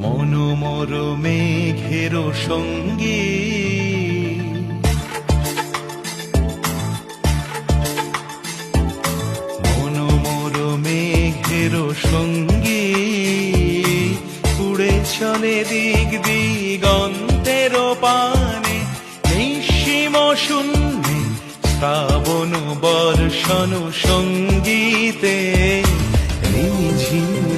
মনোমর মেঘের সঙ্গী মনোমর মেঘের সঙ্গী উড়ে চলে দিক দিগন্তের পানে নিঃসীম শূন্যে শ্রাবণ বর্ষণ সঙ্গীতে ঝিম